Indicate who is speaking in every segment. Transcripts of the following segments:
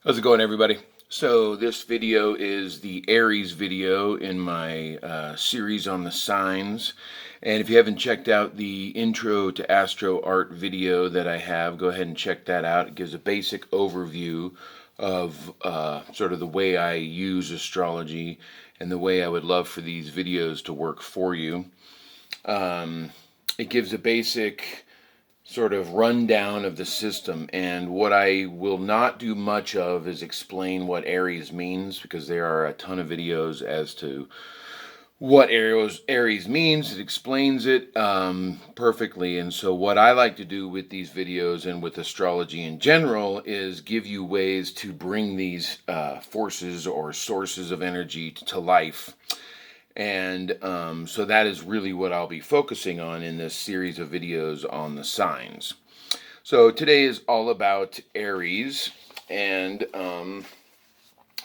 Speaker 1: How's it going, everybody? So this video is the Aries video in my series on the signs. And if you haven't checked out the intro to Astro art video that I have, go ahead and check that out. It gives a basic overview of sort of the way I use astrology and the way I would love for these videos to work for you. It gives a basic sort of rundown of the system, and what I will not do much of is explain what Aries means, because there are a ton of videos as to what Aries means. It explains it perfectly, and so what I like to do with these videos and with astrology in general is give you ways to bring these forces or sources of energy to life. And so that is really what I'll be focusing on in this series of videos on the signs. So today is all about Aries, and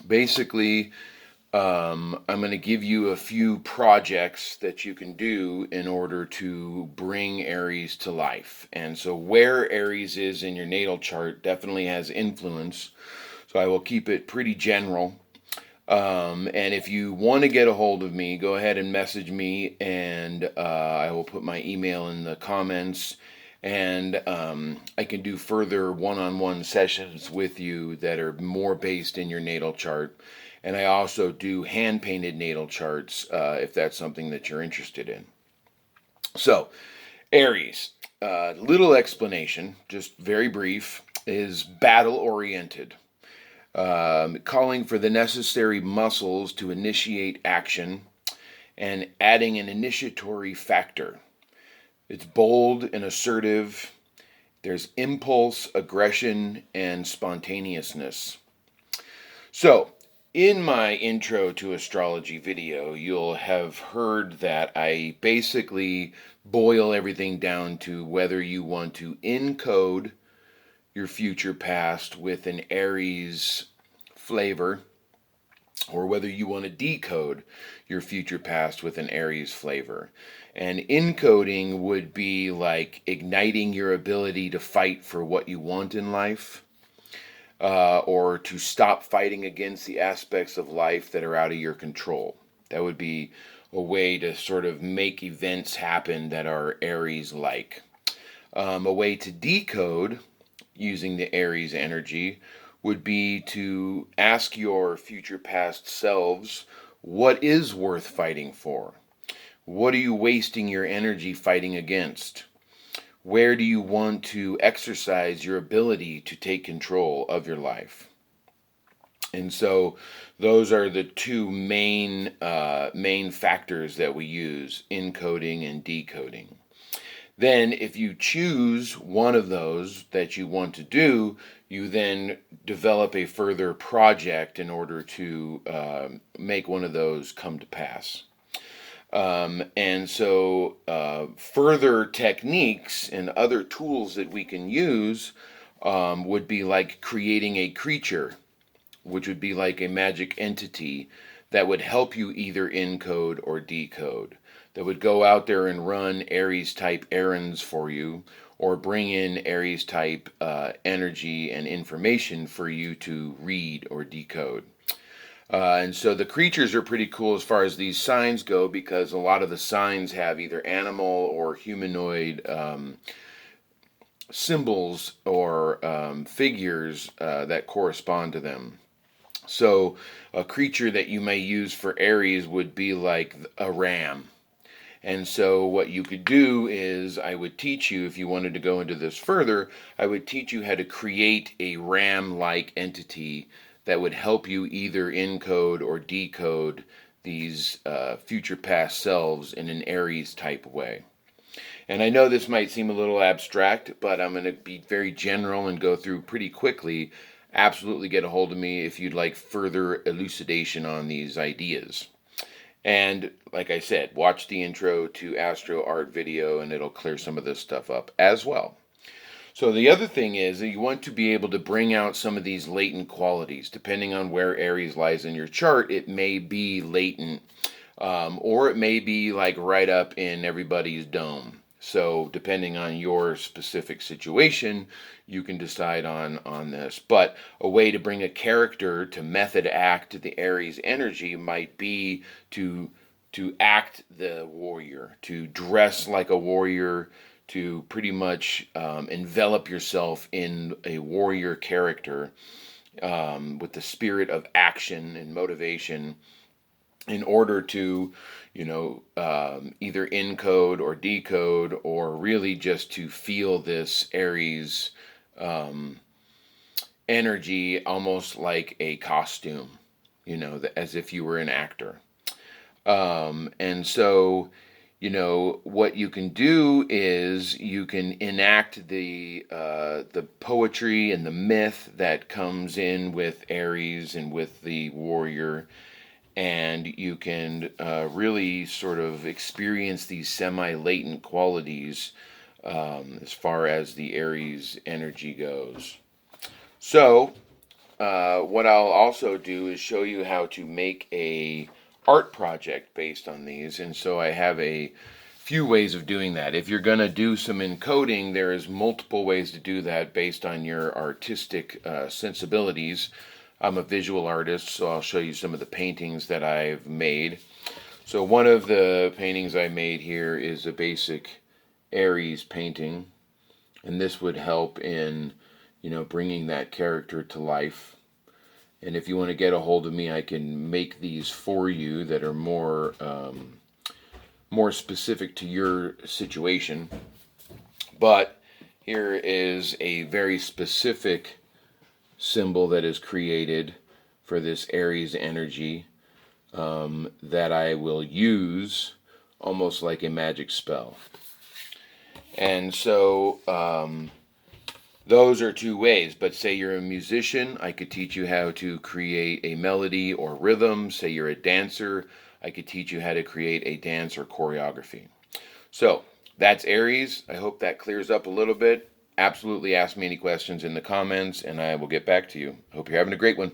Speaker 1: basically I'm going to give you a few projects that you can do in order to bring Aries to life. And so where Aries is in your natal chart definitely has influence, so I will keep it pretty general. And if you want to get a hold of me, go ahead and message me, and I will put my email in the comments, and I can do further one-on-one sessions with you that are more based in your natal chart. And I also do hand-painted natal charts if that's something that you're interested in. So, Aries, little explanation, just very brief, is battle-oriented. Calling for the necessary muscles to initiate action and adding an initiatory factor. It's bold and assertive. There's impulse, aggression, and spontaneousness. So, in my intro to astrology video, you'll have heard that I basically boil everything down to whether you want to encode your future past with an Aries flavor, or whether you want to decode your future past with an Aries flavor. And encoding would be like igniting your ability to fight for what you want in life, or to stop fighting against the aspects of life that are out of your control. That would be a way to sort of make events happen that are Aries-like. A way to decode using the Aries energy would be to ask your future past selves, what is worth fighting for? What are you wasting your energy fighting against? Where do you want to exercise your ability to take control of your life? And so those are the two main factors that we use, encoding and decoding. Then, if you choose one of those that you want to do, you then develop a further project in order to make one of those come to pass. And so further techniques and other tools that we can use would be like creating a creature, which would be like a magic entity that would help you either encode or decode, that would go out there and run Aries type errands for you, or bring in Aries type energy and information for you to read or decode. And so the creatures are pretty cool as far as these signs go, because a lot of the signs have either animal or humanoid symbols or figures that correspond to them. So a creature that you may use for Aries would be like a ram. And so what you could do is, I would teach you, if you wanted to go into this further, I would teach you how to create a ram-like entity that would help you either encode or decode these future past selves in an Aries type way. And I know this might seem a little abstract, but I'm going to be very general and go through pretty quickly. Absolutely get a hold of me if you'd like further elucidation on these ideas. And like I said, watch the intro to Astro art video and it'll clear some of this stuff up as well. So the other thing is that you want to be able to bring out some of these latent qualities. Depending on where Aries lies in your chart, it may be latent, or it may be like right up in everybody's dome. So depending on your specific situation, you can decide on this. But a way to bring a character to method act the Aries energy might be to act the warrior, to dress like a warrior, to pretty much envelop yourself in a warrior character, with the spirit of action and motivation, in order to, either encode or decode, or really just to feel this Aries energy almost like a costume, as if you were an actor. And so, what you can do is you can enact the poetry and the myth that comes in with Aries and with the warrior, and you can really sort of experience these semi-latent qualities, as far as the Aries energy goes. So, what I'll also do is show you how to make a art project based on these, and so I have a few ways of doing that. If you're going to do some encoding, there is multiple ways to do that based on your artistic sensibilities. I'm a visual artist, so I'll show you some of the paintings that I've made. So one of the paintings I made here is a basic Aries painting, and this would help in, bringing that character to life. And if you want to get a hold of me, I can make these for you that are more specific to your situation. But here is a very specific symbol that is created for this Aries energy, that I will use almost like a magic spell. And so those are two ways. But say you're a musician, I could teach you how to create a melody or rhythm. Say you're a dancer, I could teach you how to create a dance or choreography. So that's Aries. I hope that clears up a little bit. Absolutely ask me any questions in the comments, and I will get back to you. Hope you're having a great one.